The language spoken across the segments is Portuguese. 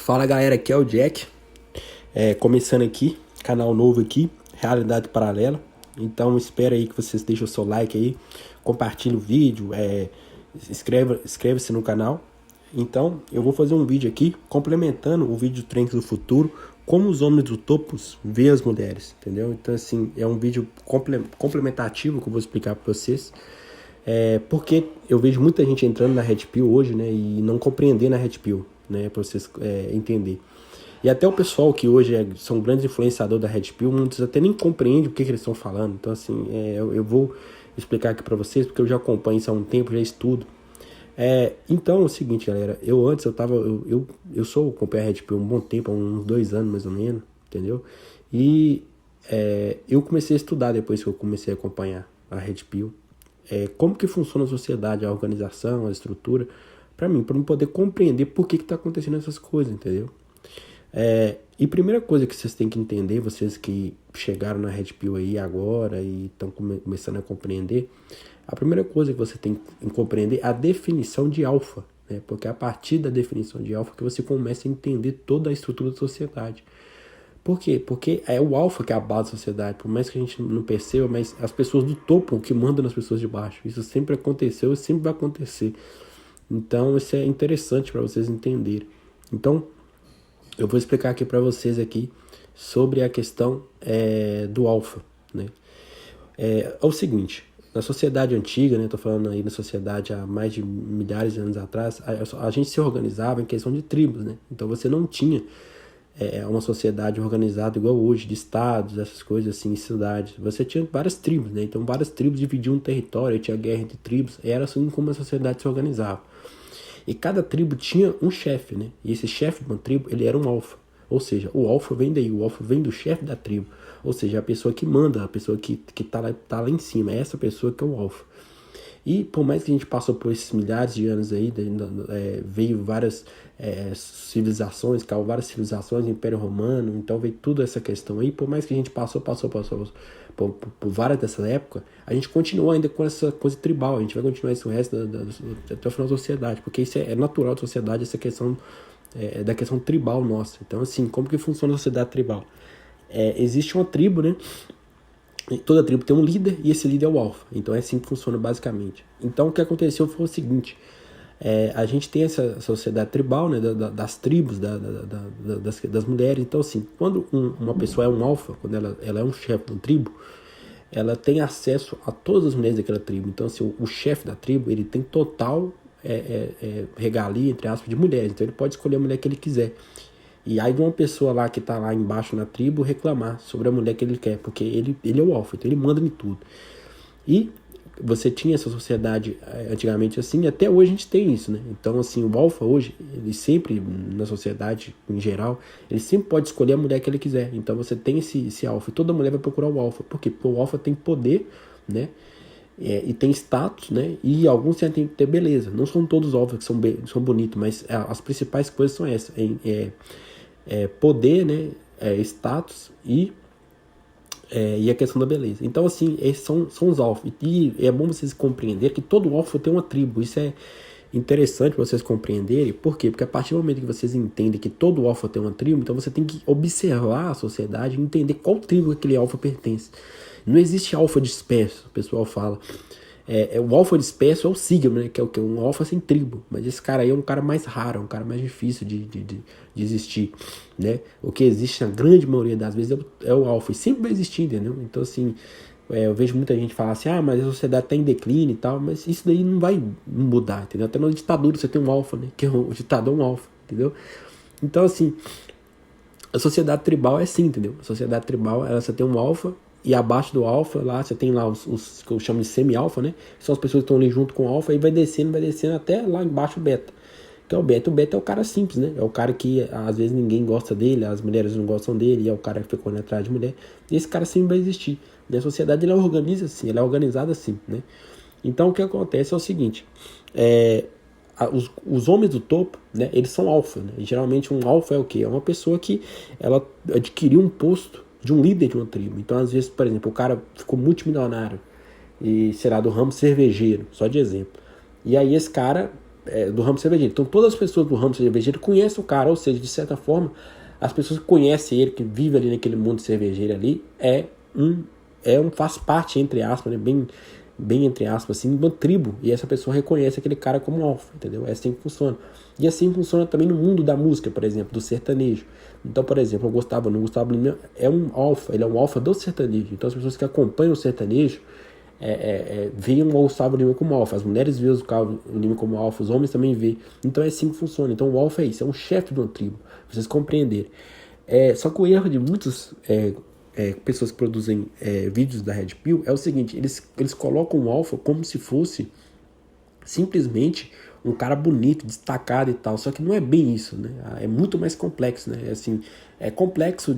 Fala galera, aqui é o Jack, começando aqui, canal novo aqui, Realidade Paralela. Então espero aí que vocês deixem o seu like aí, compartilhem o vídeo, inscreva-se no canal. Então eu vou fazer um vídeo aqui, complementando o vídeo Trends do Futuro, como os homens do topo veem as mulheres, entendeu? Então assim, é um vídeo complementativo que eu vou explicar para vocês. Porque eu vejo muita gente entrando na Red Pill hoje, né, e não compreendendo a Red Pill, né, para vocês entenderem. E até o pessoal que hoje são grandes influenciadores da Red Pill, muitos até nem compreendem o que eles estão falando. Então assim, eu vou explicar aqui para vocês, porque eu já acompanho isso há um tempo, já estudo. Então é o seguinte, galera, eu acompanho a Red Pill há um bom tempo, há uns 2 anos mais ou menos, entendeu? E eu comecei a estudar depois que eu comecei a acompanhar a Red Pill. Como que funciona a sociedade, a organização, a estrutura, para mim poder compreender por que está acontecendo essas coisas, entendeu? E primeira coisa que vocês têm que entender, vocês que chegaram na Red Pill aí agora e estão começando a compreender, a primeira coisa que você tem que compreender é a definição de alfa, né? Porque é a partir da definição de alfa que você começa a entender toda a estrutura da sociedade. Por quê? Porque é o alfa que é a base da sociedade. Por mais que a gente não perceba, mas as pessoas do topo que mandam nas pessoas de baixo. Isso sempre aconteceu e sempre vai acontecer. Então isso é interessante para vocês entenderem. Então eu vou explicar aqui para vocês aqui sobre a questão do alfa, né? É o seguinte, na sociedade antiga, né? Tô falando aí na sociedade há mais de milhares de anos atrás, a gente se organizava em questão de tribos, né? Então você não tinha uma sociedade organizada igual hoje, de estados, essas coisas assim, cidades. Você tinha várias tribos, né? Então várias tribos dividiam um território, tinha guerra entre tribos, era assim como a sociedade se organizava. E cada tribo tinha um chefe, né? E esse chefe de uma tribo, ele era um alfa. Ou seja, o alfa vem daí, o alfa vem do chefe da tribo. Ou seja, a pessoa que manda, a pessoa que tá lá em cima, é essa pessoa que é o alfa. E por mais que a gente passou por esses milhares de anos aí, veio várias civilizações, caiu várias civilizações, Império Romano, então veio tudo essa questão aí. Por mais que a gente passou por várias dessa época, a gente continua ainda com essa coisa tribal. A gente vai continuar isso o resto até o final da sociedade, porque isso é natural da sociedade, essa questão da questão tribal nossa. Então assim, como que funciona a sociedade tribal? Existe uma tribo, né? Toda tribo tem um líder e esse líder é o alfa. Então é assim que funciona basicamente. Então o que aconteceu foi o seguinte. A gente tem essa sociedade tribal, né, das tribos, das mulheres. Então assim, quando uma pessoa é um alfa, quando ela é um chefe de uma tribo, ela tem acesso a todas as mulheres daquela tribo. Então assim, o chefe da tribo, ele tem total regalia, entre aspas, de mulheres. Então ele pode escolher a mulher que ele quiser. E aí de uma pessoa lá que tá lá embaixo na tribo reclamar sobre a mulher que ele quer, porque ele é o alfa, então ele manda em tudo. E você tinha essa sociedade antigamente assim, e até hoje a gente tem isso, né? Então assim, o alfa hoje, ele sempre, na sociedade em geral, ele sempre pode escolher a mulher que ele quiser. Então você tem esse alfa, e toda mulher vai procurar o alfa. Por quê? Porque o alfa tem poder, né? E tem status, né? E alguns têm que ter beleza. Não são todos alfas que são bonitos, mas as principais coisas são essas. Poder, né, status e a questão da beleza. Então assim, esses são os alfa. E é bom vocês compreenderem que todo alfa tem uma tribo. Isso é interessante vocês compreenderem. Por quê? Porque a partir do momento que vocês entendem que todo alfa tem uma tribo, então você tem que observar a sociedade e entender qual tribo aquele alfa pertence. Não existe alfa disperso, o pessoal fala. O alfa disperso é o Sigma, né? Que é o que? Um alfa sem tribo. Mas esse cara aí é um cara mais raro, é um cara mais difícil de existir, né? O que existe na grande maioria das vezes é o alfa. E sempre vai existir, entendeu? Então, assim, eu vejo muita gente falar assim, mas a sociedade tá em declínio e tal. Mas isso daí não vai mudar, entendeu? Até na ditadura você tem um alfa, né? Que é o ditador é um alfa, entendeu? Então, assim, a sociedade tribal é assim, entendeu? A sociedade tribal, você tem um alfa. E abaixo do alfa, lá você tem lá os que eu chamo de semi-alfa, né? São as pessoas que estão ali junto com o alfa e vai descendo até lá embaixo o beta. Que é o beta. O beta é o cara simples, né? É o cara que às vezes ninguém gosta dele, as mulheres não gostam dele, e é o cara que ficou atrás de mulher. E esse cara sempre vai existir. E a sociedade ela organiza assim, ela é organizada assim, né? Então o que acontece é o seguinte: os homens do topo, né? Eles são alfa, né? E geralmente um alfa é o quê? É uma pessoa que ela adquiriu um posto de um líder de uma tribo. Então, às vezes, por exemplo, o cara ficou multimilionário e será do ramo cervejeiro, só de exemplo. E aí esse cara do ramo cervejeiro. Então todas as pessoas do ramo cervejeiro conhecem o cara, ou seja, de certa forma, as pessoas que conhecem ele, que vivem ali naquele mundo cervejeiro ali, faz parte, entre aspas, né, bem entre aspas, assim, de uma tribo, e essa pessoa reconhece aquele cara como alfa, entendeu? É assim que funciona. E assim funciona também no mundo da música, por exemplo, do sertanejo. Então, por exemplo, o Gustavo Lima é um alfa, ele é um alfa do sertanejo. Então as pessoas que acompanham o sertanejo veem o Gustavo Lima como alfa, as mulheres veem o Gustavo Lima como alfa, os homens também veem. Então é assim que funciona. Então o alfa é isso, é um chefe de uma tribo, pra vocês compreenderem. Só que o erro de muitas pessoas que produzem vídeos da Red Pill é o seguinte: eles colocam o alfa como se fosse simplesmente um cara bonito, destacado e tal, só que não é bem isso, né? É muito mais complexo, né? Assim, é complexo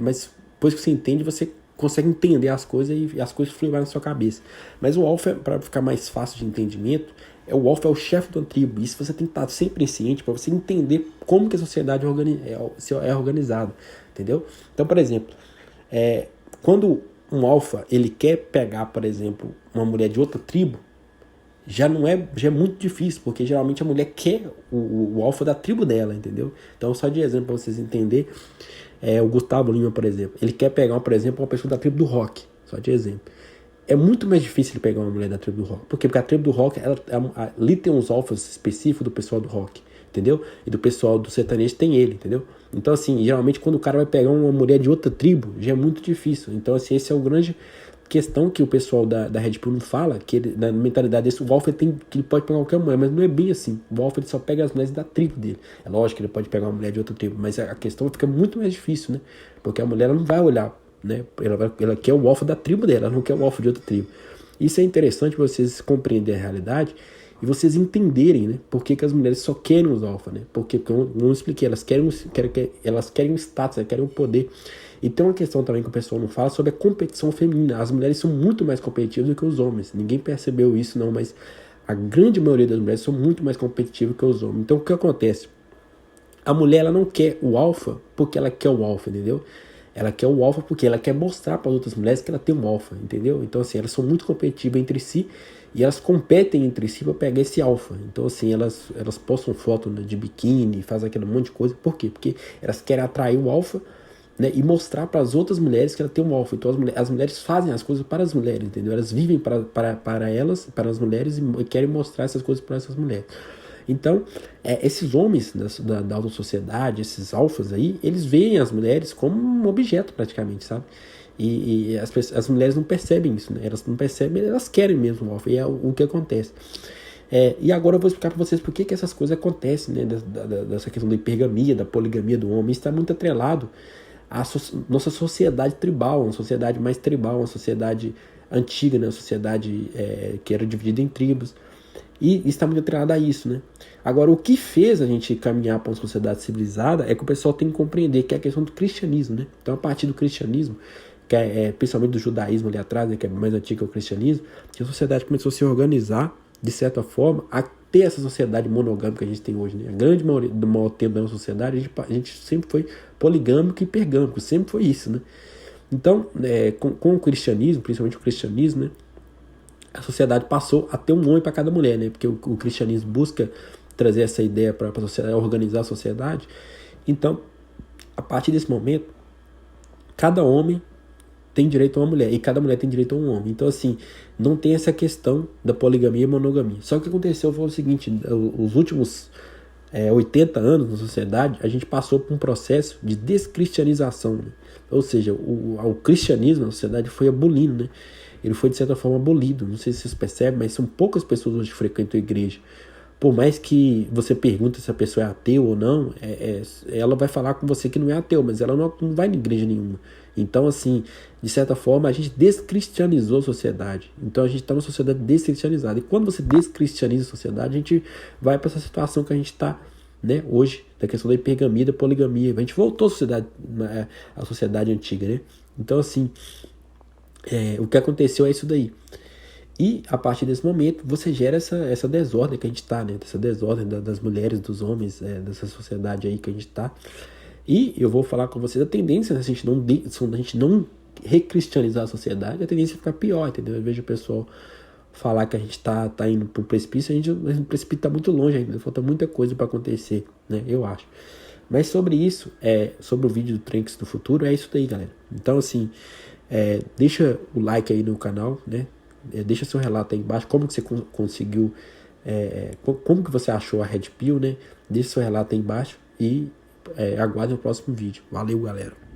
mas depois que você entende, você consegue entender as coisas e as coisas fluem na sua cabeça. Mas o alfa, para ficar mais fácil de entendimento, o alfa é o chefe de uma tribo. Isso você tem que estar sempre ciente para você entender como que a sociedade é organizada, entendeu? Então, por exemplo, quando um alfa ele quer pegar, por exemplo, uma mulher de outra tribo, já é muito difícil, porque geralmente a mulher quer o alfa da tribo dela, entendeu? Então, só de exemplo para vocês entenderem, o Gustavo Lima, por exemplo, ele quer pegar, por exemplo, uma pessoa da tribo do rock, só de exemplo. É muito mais difícil ele pegar uma mulher da tribo do rock. Por quê? Porque a tribo do rock, ali tem uns alfas específicos do pessoal do rock, entendeu? E do pessoal do sertanejo tem ele, entendeu? Então, assim, geralmente quando o cara vai pegar uma mulher de outra tribo, já é muito difícil. Então, assim, esse é o grande questão que o pessoal da Red Pill não fala, que ele, na mentalidade desse, o alfa que ele pode pegar qualquer mulher, mas não é bem assim. O alfa ele só pega as mulheres da tribo dele. É lógico que ele pode pegar uma mulher de outra tribo, mas a questão fica muito mais difícil, né? Porque a mulher ela não vai olhar, né? Ela quer o alfa da tribo dela, ela não quer o alfa de outra tribo. Isso é interessante para vocês compreenderem a realidade e vocês entenderem, né? Por que as mulheres só querem os alfa, né? Porque eu não expliquei, elas querem um status, elas querem um poder. E tem uma questão também que o pessoal não fala sobre a competição feminina. As mulheres são muito mais competitivas do que os homens. Ninguém percebeu isso não, mas a grande maioria das mulheres são muito mais competitivas que os homens. Então o que acontece? A mulher ela não quer o alfa porque ela quer o alfa, entendeu? Ela quer o alfa porque ela quer mostrar para outras mulheres que ela tem um alfa, entendeu? Então assim, elas são muito competitivas entre si e elas competem entre si para pegar esse alfa. Então assim, elas postam foto, né, de biquíni, fazem aquele monte de coisa. Por quê? Porque elas querem atrair o alfa, né, e mostrar para as outras mulheres que ela tem um alfa. Então as mulheres fazem as coisas para as mulheres, entendeu? Elas vivem para elas, para as mulheres e querem mostrar essas coisas para essas mulheres. Então, esses homens da alta sociedade, esses alfas aí, eles veem as mulheres como um objeto praticamente, sabe? E as mulheres não percebem isso, né? Elas não percebem, elas querem mesmo o alfa, e é o que acontece. E agora eu vou explicar para vocês por que essas coisas acontecem, né? Dessa questão da hipergamia, da poligamia do homem. Isso está muito atrelado à nossa sociedade tribal, uma sociedade mais tribal, uma sociedade antiga, né? Uma sociedade que era dividida em tribos. E isso está muito atrelado a isso, né? Agora, o que fez a gente caminhar para uma sociedade civilizada é que o pessoal tem que compreender que é a questão do cristianismo, né? Então, a partir do cristianismo, que principalmente do judaísmo ali atrás, né, que é mais antigo que o cristianismo, que a sociedade começou a se organizar, de certa forma, a ter essa sociedade monogâmica que a gente tem hoje, né? A grande maioria do maior tempo da nossa sociedade, a gente sempre foi poligâmico e hipergâmico, sempre foi isso, né? Então, com o cristianismo, principalmente o cristianismo, né, a sociedade passou a ter um homem para cada mulher, né? Porque o cristianismo busca trazer essa ideia para a sociedade, organizar a sociedade. Então, a partir desse momento, cada homem tem direito a uma mulher e cada mulher tem direito a um homem. Então, assim, não tem essa questão da poligamia e monogamia. Só que o que aconteceu foi o seguinte: os últimos 80 anos na sociedade, a gente passou por um processo de descristianização, né? Ou seja, o cristianismo na sociedade foi abolindo, né? Ele foi, de certa forma, abolido. Não sei se vocês percebem, mas são poucas pessoas hoje que frequentam a igreja. Por mais que você pergunte se a pessoa é ateu ou não, ela vai falar com você que não é ateu, mas ela não vai na igreja nenhuma. Então, assim, de certa forma, a gente descristianizou a sociedade. Então, a gente está numa sociedade descristianizada. E quando você descristianiza a sociedade, a gente vai para essa situação que a gente está, né, hoje, da questão da hipergamia, da poligamia. A gente voltou à sociedade antiga, né? Então, assim, o que aconteceu é isso daí. E a partir desse momento você gera essa desordem que a gente está, né? Essa desordem das mulheres, dos homens, dessa sociedade aí que a gente está. E eu vou falar com vocês a tendência, né, se a gente não recristianizar a sociedade, a tendência é ficar pior, entendeu? Eu vejo o pessoal falar que a gente tá indo pro precipício, o precipício tá muito longe ainda, falta muita coisa para acontecer, né? Eu acho. Mas sobre isso, sobre o vídeo do Trunks do futuro, é isso daí, galera. Então, assim, deixa o like aí no canal, né? Deixa seu relato aí embaixo, como que você conseguiu, como que você achou a Red Pill, né? Deixa seu relato aí embaixo e aguarde o próximo vídeo. Valeu, galera!